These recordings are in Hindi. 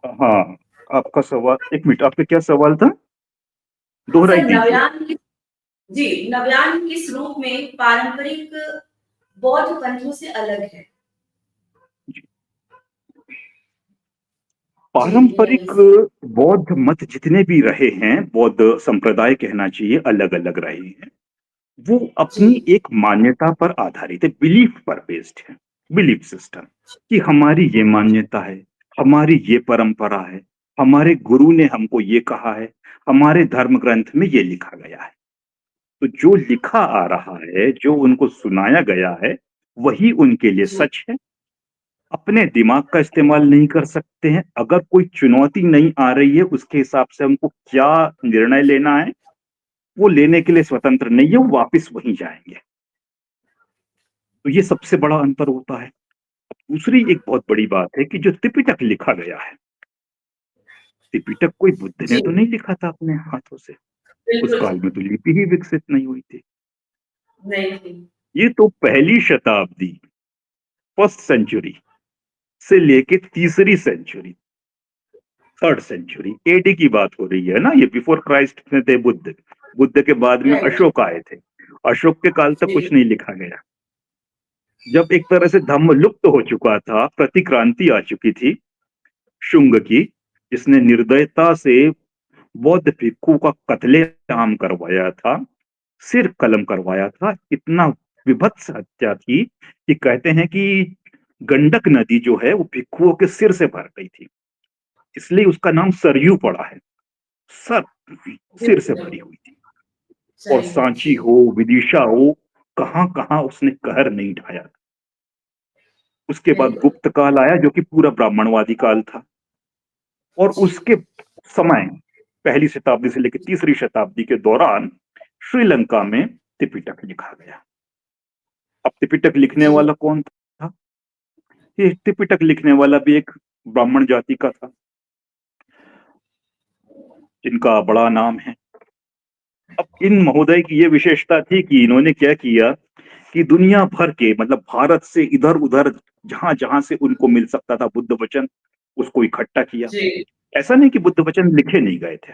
हाँ, आपका सवाल, एक मिनट, आपका क्या सवाल था? दोहराई सर दीजिए। नव्यान किस रूप में पारंपरिक बौद्ध पंथों से अलग है? जी, पारंपरिक बताइए सर। बौद्ध मत जितने भी रहे हैं, बौद्ध संप्रदाय कहना चाहिए, अलग अलग रहे हैं। वो जी, अपनी एक मान्यता पर आधारित है, बिलीफ पर बेस्ड है। बिलीफ सिस्टम कि हमारी ये मान्यता है, हमारी ये परंपरा है, हमारे गुरु ने हमको ये कहा है, हमारे धर्म ग्रंथ में ये लिखा गया है। तो जो लिखा आ रहा है, जो उनको सुनाया गया है, वही उनके लिए जी, सच है। अपने दिमाग का इस्तेमाल नहीं कर सकते हैं। अगर कोई चुनौती नहीं आ रही है, उसके हिसाब से हमको क्या निर्णय लेना है, वो लेने के लिए स्वतंत्र नहीं है, वो वापिस वहीं जाएंगे। तो ये सबसे बड़ा अंतर होता है। दूसरी एक बहुत बड़ी बात है कि जो त्रिपिटक लिखा गया है, त्रिपिटक कोई बुद्ध ने जी, तो नहीं लिखा था अपने हाथों से। उस बिल्कुल काल में तो लिपि ही विकसित नहीं हुई थी। नहीं थी। ये तो पहली शताब्दी, फर्स्ट सेंचुरी से लेके तीसरी सेंचुरी, थर्ड सेंचुरी एडी की बात हो रही है ना। ये बिफोर क्राइस्ट में थे बुद्ध। बुद्ध के बाद में राइट। अशोक आए थे। अशोक के काल तक जी, कुछ नहीं लिखा गया। जब एक तरह से धम्म लुप्त हो चुका था, प्रतिक्रांति आ चुकी थी शुंग की, जिसने निर्दयता से बौद्ध भिक्षु का कत्लेआम करवाया था, सिर कलम करवाया था। इतना विभत्स हत्या थी कि कहते हैं कि गंडक नदी जो है वो भिक्षुओं के सिर से भर गई थी, इसलिए उसका नाम सरयू पड़ा है। सर सिर से बिल्कुल भरी हुई थी। और सही है। सांची जी, हो, विदिशा हो, कहां कहां उसने कहर नहीं ढाया। उसके बाद बिल्कुल। गुप्त काल आया, जो कि पूरा ब्राह्मणवादी काल था। और जी, उसके समय, पहली शताब्दी से लेकर तीसरी शताब्दी के दौरान, श्रीलंका में त्रिपिटक लिखा गया। अब त्रिपिटक लिखने जी, वाला कौन था? ये त्रिपिटक लिखने वाला भी एक ब्राह्मण जाति का था, जिनका बड़ा नाम है। अब इन महोदय की ये विशेषता थी कि इन्होंने क्या किया कि दुनिया भर के, मतलब भारत से इधर उधर, जहां जहां से उनको मिल सकता था बुद्ध वचन, उसको इकट्ठा किया। जी, ऐसा नहीं कि बुद्ध वचन लिखे नहीं गए थे,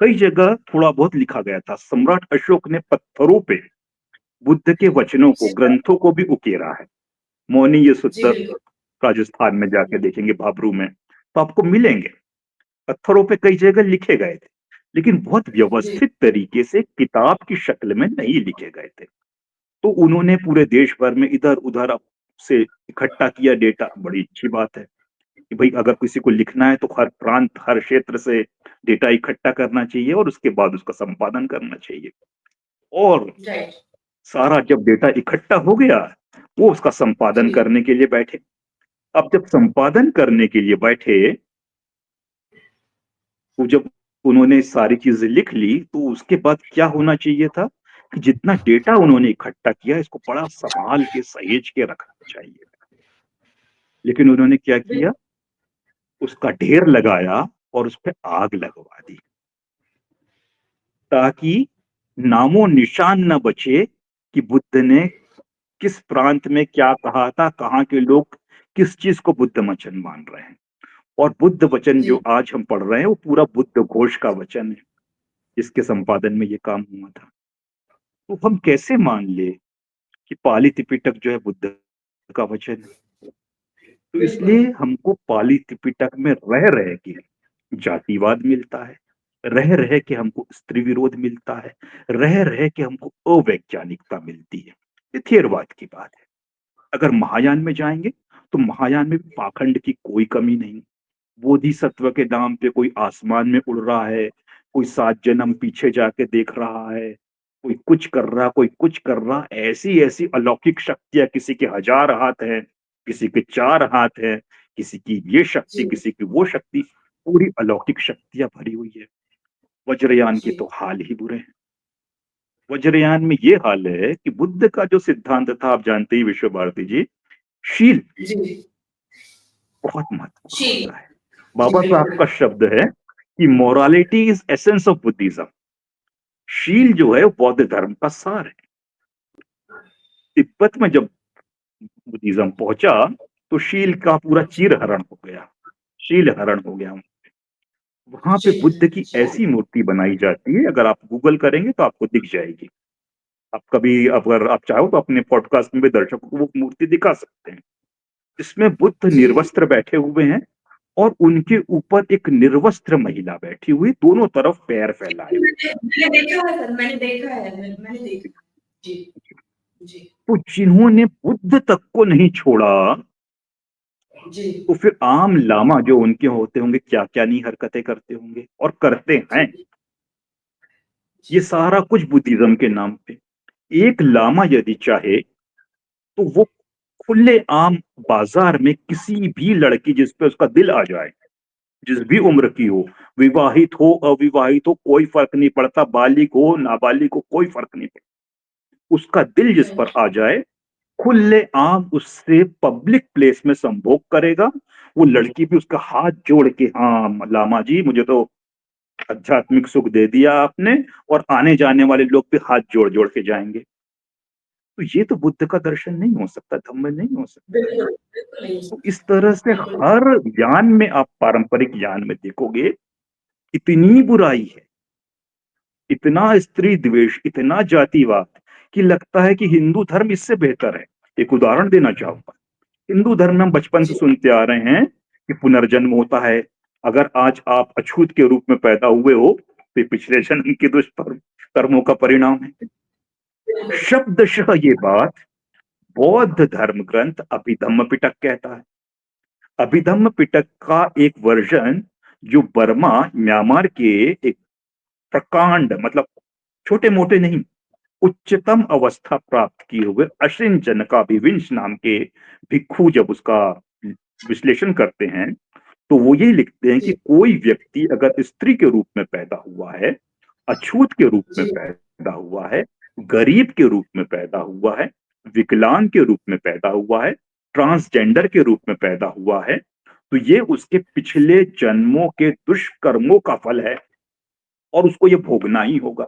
कई जगह थोड़ा बहुत लिखा गया था। सम्राट अशोक ने पत्थरों पे बुद्ध के वचनों को, ग्रंथों को भी उकेरा है। मौनी ये जी, सुत्तर बिल्कुल। राजस्थान में जाके देखेंगे, भाबरू में, तो आपको मिलेंगे। पत्थरों पे कई जगह लिखे गए थे, लेकिन बहुत जी, व्यवस्थित तरीके से किताब की शक्ल में नहीं लिखे गए थे। तो उन्होंने पूरे देश भर में इधर उधर से इकट्ठा किया डेटा। बड़ी अच्छी बात है कि भाई अगर किसी को लिखना है तो हर प्रांत, हर क्षेत्र से डेटा इकट्ठा करना चाहिए और उसके बाद उसका संपादन करना चाहिए। और राइट। सारा जब डेटा इकट्ठा हो गया, वो उसका संपादन जी, करने के लिए बैठे। अब जब संपादन करने के लिए बैठे, तो जब उन्होंने सारी चीजें लिख ली, तो उसके बाद क्या होना चाहिए था कि जितना डेटा उन्होंने इकट्ठा किया, इसको बड़ा संभाल के सहेज के रखना चाहिए। लेकिन उन्होंने क्या बिल्कुल। किया, उसका ढेर लगाया और उस पर आग लगवा दी, ताकि नामो निशान न बचे कि बुद्ध ने किस प्रांत में क्या कहा था, कहाँ के लोग किस चीज को बुद्ध वचन मान रहे हैं। और बुद्ध वचन जो जी, आज हम पढ़ रहे हैं, वो पूरा बुद्ध घोष का वचन है, जिसके संपादन में ये काम हुआ था। तो हम कैसे मान ले कि पाली त्रिपिटक जो है बुद्ध का वचन है? तो बिल्कुल। इसलिए हमको पाली त्रिपिटक में रह रहे के जातिवाद मिलता है, रह रहे के हमको स्त्री विरोध मिलता है, रह रहे के हमको अवैज्ञानिकता मिलती है। ये थेरवाद की बात है। अगर महायान में जाएंगे, तो महायान में पाखंड की कोई कमी नहीं। बोधिसत्व के नाम पे कोई आसमान में उड़ रहा है, कोई 7 जन्म पीछे जाके देख रहा है, कोई कुछ कर रहा, कोई कुछ कर रहा। ऐसी ऐसी अलौकिक शक्तियां, किसी के 1000 हाथ हैं, किसी के 4 हाथ हैं, किसी की ये शक्ति, जी, किसी की वो शक्ति, पूरी अलौकिक शक्तियां भरी हुई है। वज्रयान के जी, तो हाल ही बुरे हैं। वज्रयान में ये हाल है कि बुद्ध का जो सिद्धांत था, आप जानते ही विश्व भारती जी, शील जी, बहुत महत्वपूर्ण शील। होता है। जी, बाबा साहब बिल्कुल। का शब्द है कि morality is essence of Buddhism. शील जो है वो बौद्ध धर्म का सार है। तिब्बत में जब बुद्धिज्म पहुंचा, तो शील का पूरा चीरहरण हो गया। शील हरण हो गया। वहां पे जी, बुद्ध की जी। ऐसी मूर्ति बनाई जाती है, अगर आप गूगल करेंगे तो आपको दिख जाएगी। आप कभी अगर आप चाहो तो अपने पॉडकास्ट में भी दर्शकों को वो मूर्ति दिखा सकते हैं। इसमें बुद्ध जी। निर्वस्त्र बैठे हुए हैं और उनके ऊपर एक निर्वस्त्र महिला बैठी हुई, दोनों तरफ पैर फैलाए हुए। मैंने देखा है सर, मैंने देखा है, मैंने देखा है। जी, जी, तो जिन्होंने बुद्ध तक को नहीं छोड़ा, जी, तो फिर आम लामा जो उनके होते होंगे क्या क्या नहीं हरकतें करते होंगे और करते हैं। जी, ये जी, सारा कुछ बुद्धिज्म के नाम पे। एक लामा यदि चाहे तो वो खुले आम बाजार में किसी भी लड़की जिस पे उसका दिल आ जाए, जिस भी उम्र की हो, विवाहित हो अविवाहित हो कोई फर्क नहीं पड़ता, बालिग हो नाबालिग हो कोई फर्क नहीं पड़ता, उसका दिल जिस पर आ जाए, खुले आम उससे पब्लिक प्लेस में संभोग करेगा। वो लड़की भी उसका हाथ जोड़ के, हाँ लामा जी मुझे तो आध्यात्मिक सुख दे दिया आपने, और आने जाने वाले लोग भी हाथ जोड़ जोड़ के जाएंगे। तो ये तो बुद्ध का दर्शन नहीं हो सकता, धम्म नहीं हो सकता। बिल्कुल, बिल्कुल नहीं हो तो सकता। इस तरह से बिल्कुल नहीं। हर ज्ञान में, आप पारंपरिक ज्ञान में देखोगे, इतनी बुराई है, इतना स्त्री द्वेष, इतना जातिवाद, कि लगता है कि हिंदू धर्म इससे बेहतर है। एक उदाहरण देना चाहूंगा। हिंदू धर्म में हम बचपन से जी, सुनते आ रहे हैं कि पुनर्जन्म होता है। अगर आज आप अछूत के रूप में पैदा हुए हो तो ये पिछले जन्म के दुष्कर्म कर्मों का परिणाम है। बिल्कुल। शब्दशः ये बात बौद्ध धर्म ग्रंथ अभिधम्म पिटक कहता है। अभिधम्म पिटक का एक वर्जन, जो बर्मा म्यांमार के एक प्रकांड, मतलब छोटे मोटे नहीं, उच्चतम अवस्था प्राप्त किए हुए अश्विन जनकाभिविंश नाम के भिक्षु जब उसका विश्लेषण करते हैं, तो वो यही लिखते हैं कि जी, कोई व्यक्ति अगर स्त्री के रूप में पैदा हुआ है, अछूत के रूप में जी, पैदा हुआ है, गरीब के रूप में पैदा हुआ है, विकलांग के रूप में पैदा हुआ है, ट्रांसजेंडर के रूप में पैदा हुआ है, तो ये उसके पिछले जन्मों के दुष्कर्मों का फल है और उसको ये भोगना ही होगा।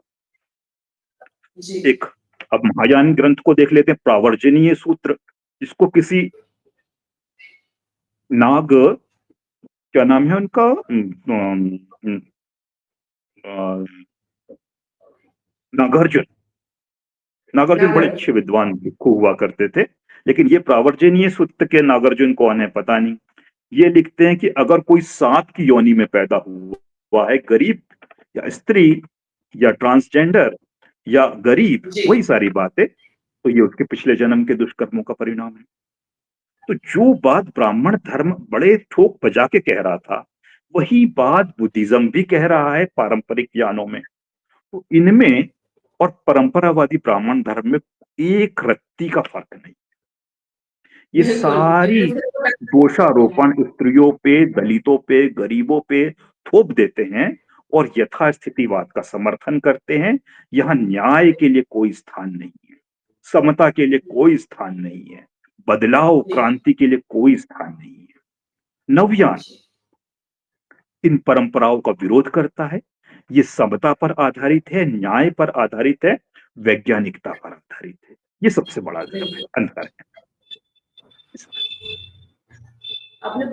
जी। एक, अब महायान ग्रंथ को देख लेते हैं, प्रावर्जनीय सूत्र, जिसको किसी नाग, क्या नाम है उनका, नागार्जुन, नागार्जुन बड़े अच्छे नागार्जुन। विद्वान भिक्षु हुआ करते थे। लेकिन ये प्रावर्जनीय सूत्र के नागार्जुन कौन है पता नहीं। ये लिखते हैं कि अगर कोई सांप की योनि में पैदा हुआ है, गरीब या स्त्री या ट्रांसजेंडर या गरीब, जी, वही सारी बातें, तो ये उसके पिछले जन्म के दुष्कर्मों का परिणाम है। तो जो बात ब्राह्मण धर्म बड़े ठोक बजा के कह रहा था, वही बात बुद्धिज्म भी कह रहा है पारंपरिक ज्ञानों में। तो इनमें और परंपरावादी ब्राह्मण धर्म में एक रत्ती का फर्क नहीं। ये बिल्कुल, सारी एक-दूसरे को टक्कर देते हैं। दोषारोपण स्त्रियों पे, दलितों पे, गरीबों पे थोप देते हैं और यथास्थितिवाद का समर्थन करते हैं। यहां न्याय के लिए कोई स्थान नहीं है, समता के लिए कोई स्थान नहीं है, बदलाव जी, क्रांति के लिए कोई स्थान नहीं है। नवयान जी। इन परंपराओं का विरोध करता है। ये समता पर आधारित है, न्याय पर आधारित है, वैज्ञानिकता पर आधारित है। ये सबसे बड़ा धर्म है, बिल्कुल। अंतर है। आपने